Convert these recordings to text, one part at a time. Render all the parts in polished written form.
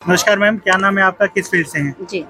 नमस्कार मैम, क्या नाम है आपका, किस फील्ड से हैं? जी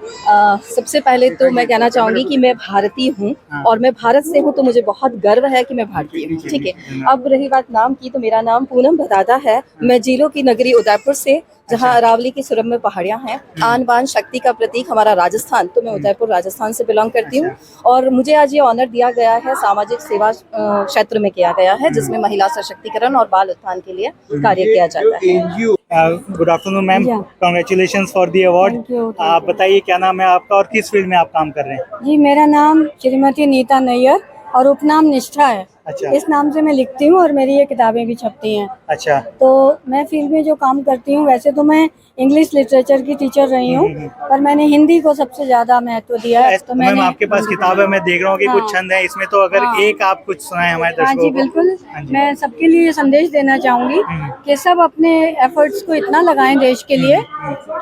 सबसे पहले तो मैं कहना चाहूँगी कि मैं भारतीय हूँ हाँ। और मैं भारत से हूँ, तो मुझे बहुत गर्व है कि मैं भारतीय हूँ। ठीक है, अब रही बात नाम की, तो मेरा नाम पूनम भदादा है। मैं जिलों की नगरी उदयपुर से, जहाँ अरावली की सुरम्य पहाड़ियाँ हैं, आन बान शक्ति का प्रतीक हमारा राजस्थान, तो मैं उदयपुर राजस्थान से बिलोंग करती हूँ। और मुझे आज ये ऑनर दिया गया है, सामाजिक सेवा क्षेत्र में किया गया है, जिसमें महिला सशक्तिकरण और बाल उत्थान के लिए कार्य किया जाता है। Good afternoon ma'am, congratulations for the award. Thank you. आप बताइए क्या नाम है आपका और किस फील्ड में आप काम कर रहे हैं? जी, मेरा नाम श्रीमती नीता नैयर और उपनाम निष्ठा है। अच्छा। इस नाम से मैं लिखती हूँ और मेरी ये किताबें भी छपती हैं। अच्छा। तो मैं फील्ड में जो काम करती हूँ, वैसे तो मैं इंग्लिश लिटरेचर की टीचर रही हूँ, पर मैंने हिंदी को सबसे ज़्यादा महत्व दिया है। तो मैम आपके पास किताब है, मैं देख रहा हूँ कि कुछ हाँ। छंद है इसमें, तो अगर हाँ। एक आप कुछ सुनाएं हमारे हाँ दर्शकों जी, को। बिल्कुल। हाँ जी। मैं सबके लिए ये संदेश देना चाहूँगी कि सब अपने एफर्ट्स को इतना लगाएं देश के लिए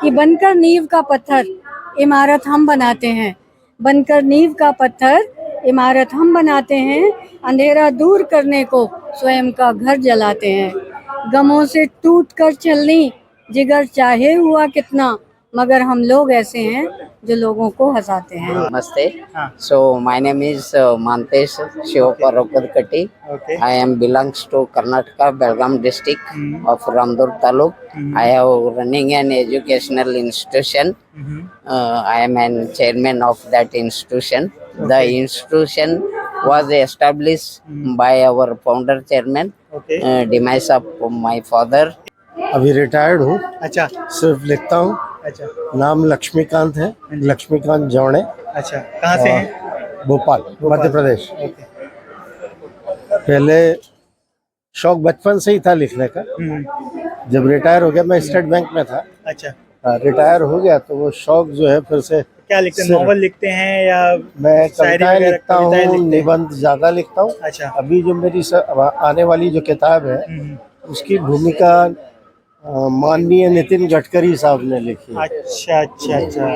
कि बनकर नींव का पत्थर इमारत हम बनाते हैं। बनकर नींव का पत्थर इमारत हम बनाते हैं, अंधेरा दूर करने को स्वयं का घर जलाते हैं। गमों से टूट कर चलनी जिगर चाहे हुआ कितना, मगर हम लोग ऐसे हैं जो लोगों को हंसाते हैं। Namaste. हाँ। So my name is Mantesh Shivaparokadkati. Okay. I am belongs to Karnataka, Belgaum district of Ramdur Taluk. I have running an educational institution. I am an chairman of that institution. The institution was established by our founder chairman, okay. demise of my father. अभी retired हूँ, अच्छा। सिर्फ लिखता हूँ। अच्छा। नाम लक्ष्मीकांत है, लक्ष्मीकांत जौणे। अच्छा, कहाँ से हैं? भोपाल, मध्य प्रदेश। ओके। पहले शौक बचपन से ही था लिखने का। जब रिटायर हो गया, मैं स्टेट बैंक में था। अच्छा। रिटायर हो गया तो वो शौक जो है फिर से। क्या लिखते हैं, नॉवल लिखते हैं या मैं शायरी कविताएं वगैरह? लिखता कविताएं हूँ, लिखते हैं? निबंध ज्यादा लिखता हूँ। अच्छा। अभी जो मेरी आने वाली जो किताब है, उसकी भूमिका माननीय नितिन गडकरी साहब ने लिखी है। अच्छा अच्छा अच्छा।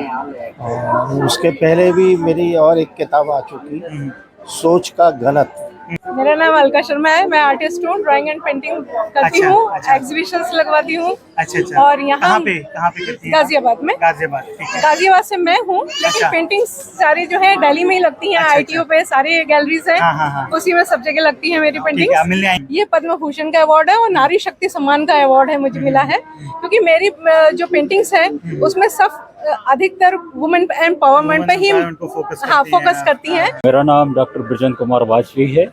और उसके पहले भी मेरी और एक किताब आ चुकी, सोच का घनत्व। मेरा नाम अलका शर्मा है। मैं आर्टिस्ट हूँ, ड्राइंग एंड पेंटिंग करती अच्छा, हूँ, अच्छा। एग्जीबिशंस लगवाती हूँ। अच्छा अच्छा। और यहाँ कहाँ पे करती हैं? गाजियाबाद में। गाजियाबाद, ठीक है। गाजियाबाद से मैं हूँ, लेकिन अच्छा। पेंटिंग्स सारी जो है दिल्ली में ही लगती हैं। अच्छा, आईटीओ पे सारी गैलरीज हैं, हाँ, हाँ, हाँ। उसी में सब जगह लगती है मेरी ठीक है, आप पेंटिंग्स। मिलने आएंगे। ये पद्म भूषण का अवार्ड है और नारी शक्ति सम्मान का अवार्ड है मुझे मिला है, क्योंकि मेरी जो पेंटिंग्स है उसमें सब अधिकतर वुमेन एम्पावरमेंट पे ही फोकस करती हैं। मेरा नाम डॉक्टर बृजेंद्र कुमार वाजपेयी है।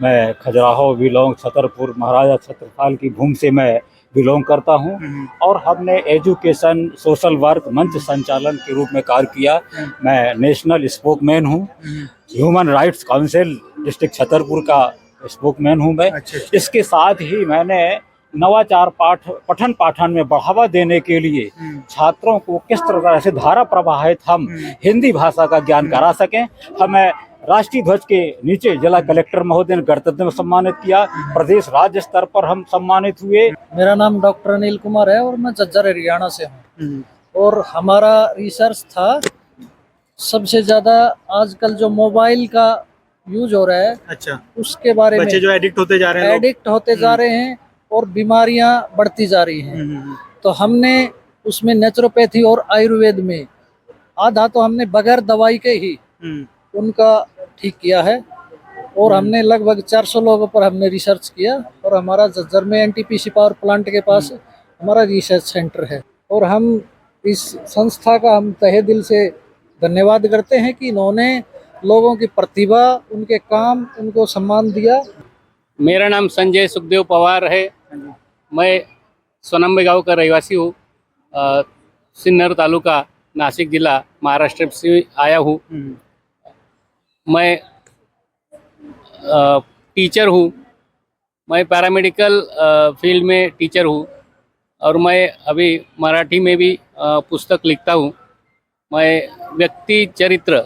मैं खजुराहो बिलोंग छतरपुर महाराजा छत्रसाल की भूमि से मैं बिलोंग करता हूँ। और हमने एजुकेशन सोशल वर्क मंच संचालन के रूप में कार्य किया। मैं नेशनल स्पोकमैन हूँ, human rights council district Chhatarpur का स्पोकमैन हूँ मैं। इसके साथ ही मैंने नवाचार पठन पाठन में बढ़ावा देने के लिए छात्रों को किस तरह से धारा प्रवाहित हम हिंदी भाषा का ज्ञान करा सकें, हमें राष्ट्रीय ध्वज के नीचे जिला कलेक्टर महोदय ने गणतंत्र में सम्मानित किया। प्रदेश राज्य स्तर पर हम सम्मानित हुए। मेरा नाम डॉक्टर अनिल कुमार है और मैं झज्जर हरियाणा से हूँ। और हमारा रिसर्च था, सबसे ज्यादा आजकल जो मोबाइल का यूज हो रहा है, अच्छा, उसके बारे में। बच्चे जो एडिक्ट होते जा रहे हैं और बीमारियां बढ़ती जा रही हैं। तो हमने उसमें नेचुरोपैथी और आयुर्वेद में आधा तो हमने बगैर दवाई के ही उनका ठीक किया है। और हमने लगभग 400 लोगों पर हमने रिसर्च किया। और हमारा झज्जर में एनटीपीसी पावर प्लांट के पास हमारा रिसर्च सेंटर है। और हम इस संस्था का हम तहे दिल से धन्यवाद करते हैं कि इन्होंने लोगों की प्रतिभा, उनके काम, उनको सम्मान दिया। मेरा नाम संजय सुखदेव पवार है। मैं सोनंबे गांव का रहवासी हूँ। सिन्नर तालुका, नासिक जिला, महाराष्ट्र से आया हूँ। मैं टीचर हूँ। मैं पैरामेडिकल फील्ड में टीचर हूँ और मैं अभी मराठी में भी पुस्तक लिखता हूँ। मैं व्यक्ति चरित्र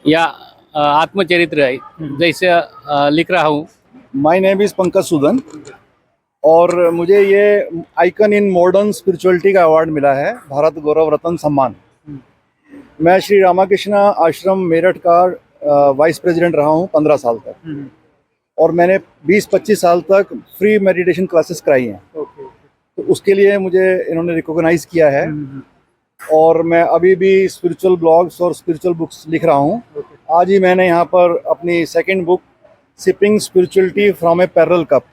या आत्मचरित्र जैसे लिख रहा हूँ। My name is Pankaj Sudan और मुझे ये आइकन इन मॉडर्न स्पिरिचुअलिटी का अवार्ड मिला है, भारत गौरव रत्न सम्मान। मैं श्री रामाकृष्ण आश्रम मेरठ का वाइस प्रेसिडेंट रहा हूँ 15 साल तक। और मैंने 20-25 साल तक फ्री मेडिटेशन क्लासेस कराई हैं। तो तो उसके लिए मुझे इन्होंने रिकॉग्नाइज किया है। और मैं अभी भी स्पिरिचुअल ब्लॉग्स और स्पिरिचुअल बुक्स लिख रहा हूँ। आज ही मैंने यहाँ पर अपनी second book sipping spirituality from A parallel cup,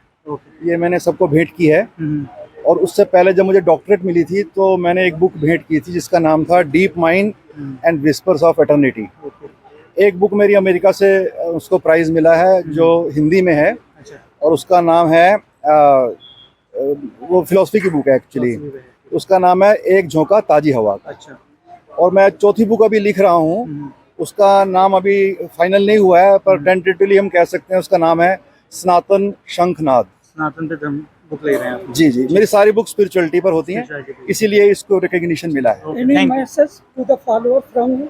ये मैंने सबको भेंट की है। और उससे पहले जब मुझे डॉक्टरेट मिली थी तो मैंने एक बुक भेंट की थी जिसका नाम था deep mind and whispers of eternity. एक बुक मेरी अमेरिका से उसको प्राइज़ मिला है जो हिंदी में है, और उसका नाम है वो फिलॉसफी की बुक है एक्चुअली, उसका नाम है एक झोंका ताजी हवा का। और मैं चौथी बुक अभी लिख रहा हूँ, उसका नाम अभी फाइनल नहीं हुआ है पर टेंटेटिवली हम कह सकते हैं उसका नाम है सनातन शंखनाद। सनातन पे हम बुक ले रहे हैं। जी जी, मेरी सारी बुक स्पिरिचुअलिटी पर होती हैं, इसीलिए इसको रिकग्निशन मिला है। Any message to the follower from you?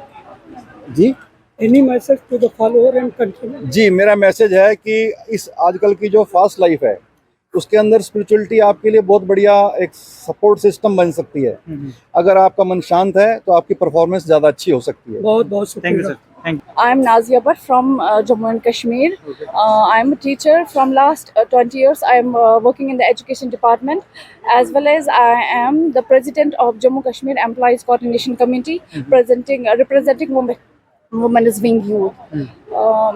Ji Any message to the follower and countrymen? जी, मेरा मैसेज है कि इस आजकल की जो फास्ट लाइफ है उसके अंदर स्पिरिचुअलिटी आपके लिए बहुत बढ़िया एक सपोर्ट सिस्टम बन सकती है। अगर आपका मन शांत है तो आपकी परफॉर्मेंस ज़्यादा अच्छी हो सकती है। बहुत बहुत थैंक यू शुक्रिया। Sir, thank you. I am Nazia Bhatt from Jammu and Kashmir. I am a teacher from last 20 years. I am working in the education department, as well as I am the president of Jammu Kashmir Employees Coordination Committee, representing women is wing youth.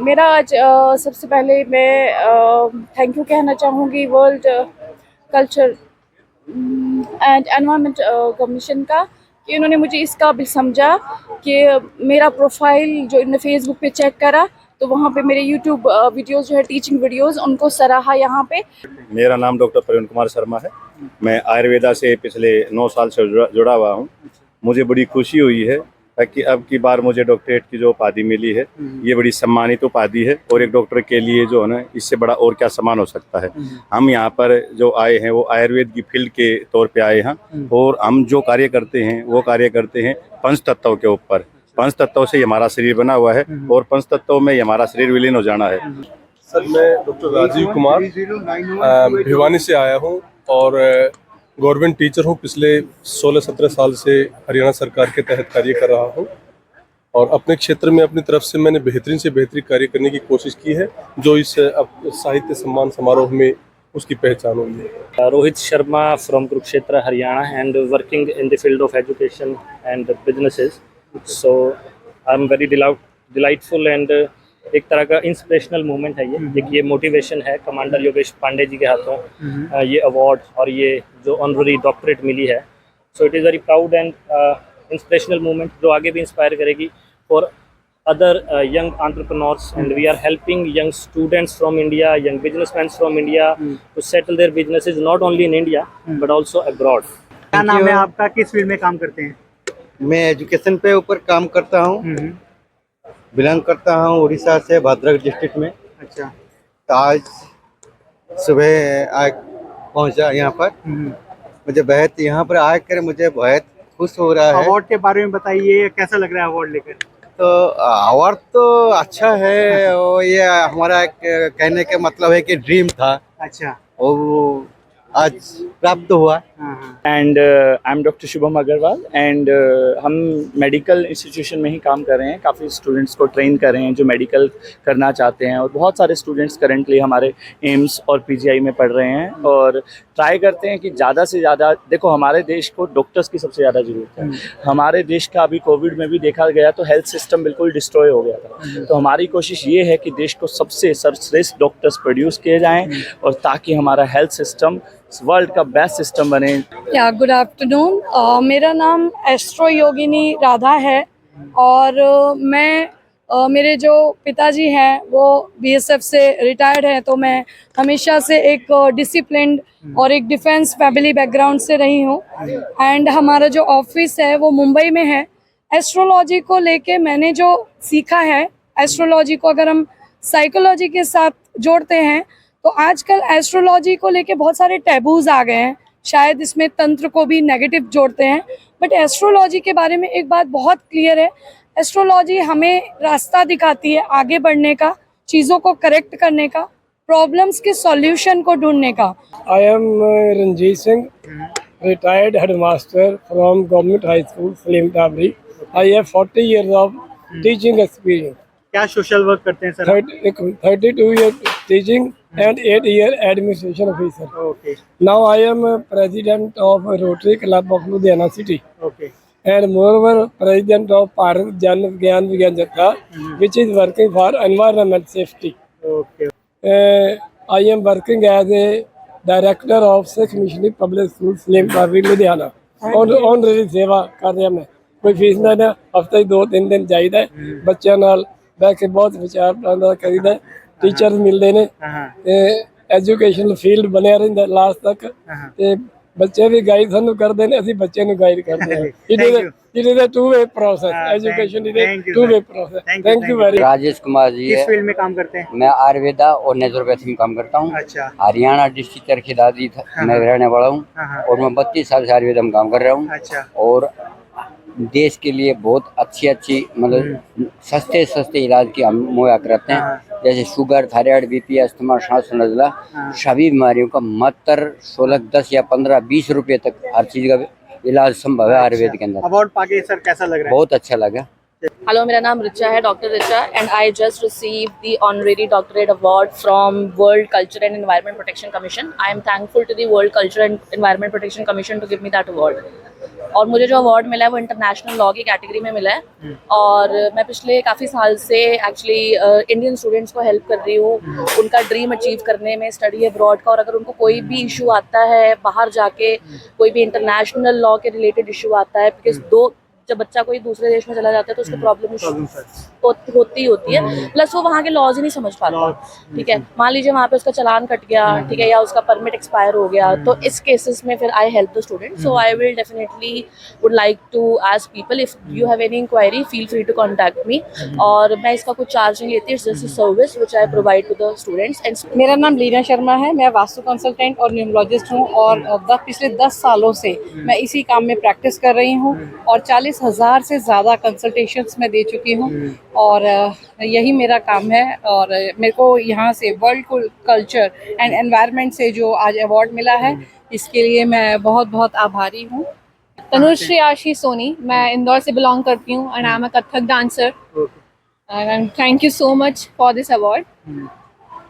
मेरा आज सबसे पहले मैं thank you कहना चाहूँगी world culture and environment commission का, कि उन्होंने मुझे इस काबिल समझा कि मेरा प्रोफाइल जो इन्होंने फेसबुक पे चेक करा तो वहाँ पे मेरे यूट्यूब वीडियोस जो है टीचिंग वीडियोस उनको सराहा यहाँ पे। मेरा नाम डॉक्टर प्रवीण कुमार शर्मा है। मैं आयुर्वेदा से पिछले 9 साल से जुड़ा हुआ हूँ। मुझे बड़ी खुशी हुई है कि अब की बार मुझे डॉक्टरेट की जो उपाधि मिली है ये बड़ी सम्मानित उपाधि है, और एक डॉक्टर के लिए जो है ना इससे बड़ा और क्या सम्मान हो सकता है। हम यहाँ पर जो आए हैं वो आयुर्वेद की फील्ड के तौर पे आए हैं, और हम जो कार्य करते हैं वो कार्य करते हैं पंच तत्वों के ऊपर। पंच तत्वों से हमारा शरीर बना हुआ है और पंच तत्वों में हमारा शरीर विलीन हो जाना है। सर, मैं डॉक्टर राजीव कुमार भिवानी से आया हूँ और गवर्नमेंट टीचर हूँ। पिछले 16-17 साल से हरियाणा सरकार के तहत कार्य कर रहा हूँ, और अपने क्षेत्र में अपनी तरफ से मैंने बेहतरीन से बेहतरीन कार्य करने की कोशिश की है, जो इस साहित्य सम्मान समारोह में उसकी पहचान हुई है। Rohit Sharma from Kurukshetra Haryana and working in the field of education and businesses. So I am very delightful and एक तरह का इंस्पिरेशनल मूवमेंट है ये। देखिए, मोटिवेशन है कमांडर योगेश पांडे जी के हाथों ये अवार्ड और ये जो ऑनररी डॉक्टरेट मिली है। So it is very proud and inspirational movement जो आगे भी इंस्पायर करेगी for other young entrepreneurs, and we are helping young students from India, young businessmen from India to settle their businesses not only in India but also abroad. क्या नाम है आपका, किस field में काम करते हैं? मैं एजुकेशन पे ऊपर काम करता हूँ। बिलोंग करता हूँ उड़ीसा से, भद्रक डिस्ट्रिक्ट में। अच्छा। तो आज सुबह आ पहुँचा यहाँ पर। मुझे बहुत यहाँ पर आकर मुझे बहुत खुश हो रहा है। अवार्ड के बारे में बताइए, कैसा लग रहा है अवार्ड लेकर? तो अवार्ड तो अच्छा है, और ये हमारा कहने का मतलब है कि ड्रीम था। अच्छा। और आज प्राप्त हुआ। And I am doctor Shubham Agarwal and हम मेडिकल इंस्टीट्यूशन में ही काम कर रहे हैं। काफ़ी स्टूडेंट्स को ट्रेन कर रहे हैं जो मेडिकल करना चाहते हैं, और बहुत सारे स्टूडेंट्स करेंटली हमारे एम्स और पीजीआई में पढ़ रहे हैं, और ट्राई करते हैं कि ज़्यादा से ज़्यादा, देखो हमारे देश को डॉक्टर्स की सबसे ज़्यादा ज़रूरत है। हमारे देश का अभी कोविड में भी देखा गया तो हेल्थ सिस्टम बिल्कुल डिस्ट्रॉय हो गया था। तो हमारी कोशिश ये है कि देश को सबसे सर्वश्रेष्ठ डॉक्टर्स प्रोड्यूस किए जाएँ, और ताकि हमारा हेल्थ सिस्टम वर्ल्ड का बेस्ट सिस्टम बने। या गुड आफ्टरनून, मेरा नाम एस्ट्रो योगिनी राधा है, और मैं मेरे जो पिताजी हैं वो बीएसएफ से रिटायर्ड हैं, तो मैं हमेशा से एक डिसिप्लिन्ड और एक डिफेंस फैमिली बैकग्राउंड से रही हूँ। एंड हमारा जो ऑफिस है वो मुंबई में है। एस्ट्रोलॉजी को लेके मैंने जो सीखा है, एस्ट्रोलॉजी को अगर हम साइकोलॉजी के साथ जोड़ते हैं तो आजकल एस्ट्रोलॉजी को लेके बहुत सारे टैबूज आ गए हैं। शायद इसमें तंत्र को भी नेगेटिव जोड़ते हैं, बट एस्ट्रोलॉजी के बारे में एक बात बहुत क्लियर है। एस्ट्रोलॉजी हमें रास्ता दिखाती है आगे बढ़ने का, चीज़ों को करेक्ट करने का, प्रॉब्लम्स के सॉल्यूशन को ढूंढने का। I am Ranjit Singh, retired headmaster from government high school Salim Tabri. I have 40 years of teaching experience. क्या सोशल वर्क करते हैं sir? 32 year teaching and 8 year administration officer. Okay Now I am a president of Rotary Club of Ludhiana City okay and moreover president of Bharat Jan Gyan Vigyan Jatha, which is working for environment safety. Okay I am working as a director of Sikh Missionary Public School, Slim Parvi, Ludhiana. Honorary सेवा कर रहा मैं, कोई fees ना ना, हफ्ते 2-3 दिन जाइदा बच्चों नाल बैठ के बहुत विचार प्रदान करीदा, टीचर्स मिलते ने, एजुकेशनल फील्ड बनया रहिंदा लास्ट तक, ते बच्चे भी गाइड सानू करते हैं, असं बच्चे नू गाइड करते हैं। It is a two way process, education is a two way process. Thank you very much. Rajesh Kumar ji किस है, फील्ड में काम करते हैं? मैं आयुर्वेदा और नेचुरोपैथी में काम करता हूँ। अच्छा हरियाणा डिस्ट्रिक्ट चरखी दादरी में रहने वाला हूँ और मैं 32 साल से आयुर्वेदा में काम कर रहा हूँ। अच्छा और देश के लिए बहुत अच्छी मतलब सस्ते इलाज की हम मुहैया कराते हैं, जैसे शुगर, थायराइड, बीपी, अस्थमा, सांस नज़ला, सभी बीमारियों का मात्र 16, 10 या 15, 20 रुपये तक हर चीज़ का इलाज संभव है आयुर्वेद के अंदर। अवार्ड पाके सर कैसा लग रहा है? बहुत अच्छा लगा। Hello, मेरा नाम रिचा है, doctor Richa, and I just received the honorary doctorate award from World Culture and Environment Protection Commission. I am thankful to the World Culture and Environment Protection Commission to give me that award. और मुझे जो award मिला है वो international law की category में मिला है और मैं पिछले काफ़ी साल से एक्चुअली इंडियन स्टूडेंट्स को हेल्प कर रही हूँ उनका ड्रीम अचीव करने में, स्टडी अब्रॉड का। और अगर उनको कोई भी इशू आता है बाहर जाके, कोई भी इंटरनेशनल लॉ के रिलेटेड इशू आता है, बिकॉज जब बच्चा कोई दूसरे देश में चला जाता है तो उसको प्रॉब्लम होती है, प्लस वो वहाँ के लॉज ही नहीं समझ पाता। ठीक है, मान लीजिए वहाँ पे उसका चालान कट गया, ठीक है, या उसका परमिट एक्सपायर हो गया, तो इस केसेस में फिर I help the student. So I will definitely would like to ask people if you have any inquiry, feel free to contact me. और मैं इसका कुछ चार्ज नहीं लेती, it's just a service which I provide to the students. And मेरा नाम लीना शर्मा है, मैं वास्तु कंसल्टेंट और न्यूमरोलॉजिस्ट हूँ और पिछले 10 सालों से मैं इसी काम में प्रैक्टिस कर रही हूँ और 40,000 से ज़्यादा कंसल्टेशंस मैं दे चुकी हूँ और यही मेरा काम है। और मेरे को यहाँ से वर्ल्ड कल्चर एंड एनवायरनमेंट से जो आज अवार्ड मिला है इसके लिए मैं बहुत बहुत आभारी हूँ। तनुश्री आशीष सोनी, मैं इंदौर से बिलोंग करती हूँ and I am a Kathak dancer and thank you so much for this award.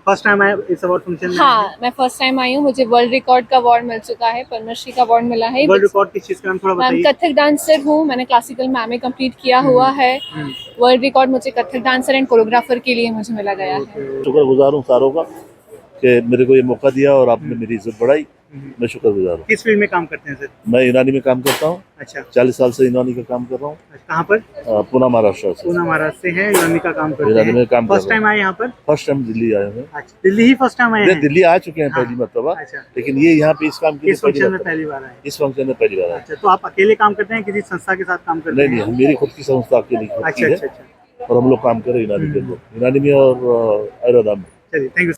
First time आए इस अवार्ड फंक्शन में? हाँ, मैं फर्स्ट टाइम आई हूँ, मुझे वर्ल्ड रिकॉर्ड का अवार्ड मिल चुका है, पद्मश्री का अवार्ड मिला है। वर्ल्ड रिकॉर्ड किस चीज़ का, थोड़ा बताइए। मैं कथक डांसर हूँ, मैंने क्लासिकल में कंप्लीट किया हुआ है। वर्ल्ड रिकॉर्ड मुझे कथक डांसर एंड कोरियोग्राफर के लिए मुझे मिला गया है। शुक्रगुजार हूँ सारों का कि मेरे को ये मौका दिया और आपने मेरी इज्जत बढ़ाई, मैं शुक्रगुजार हूँ। किस फील्ड में काम करते हैं सर? मैं ईरानी में काम करता हूँ। अच्छा, 40 साल से ईरानी का काम कर रहा हूँ। कहाँ पर? पुणे महाराष्ट्र से। पुणे महाराष्ट्र से हैं, ईरानी का काम करते ईरानी में काम हैं। फर्स्ट टाइम आए यहाँ पर? फर्स्ट टाइम दिल्ली आए हैं। अच्छा, दिल्ली ही फर्स्ट टाइम आए हैं? दिल्ली आ चुके हैं पहली मरतबा, लेकिन ये यहाँ पे इस काम के लिए फंक्शन में पहली बार आए। इस फंक्शन में पहली बार आए। अच्छा, तो आप अकेले काम करते हैं, किसी संस्था के साथ काम करते हैं? नहीं, मेरी खुद की संस्था अकेली है अच्छा, और हम लोग काम कर रहे हैं ईरानी में और आयुर्वेदा में। चलिए, थैंक यू।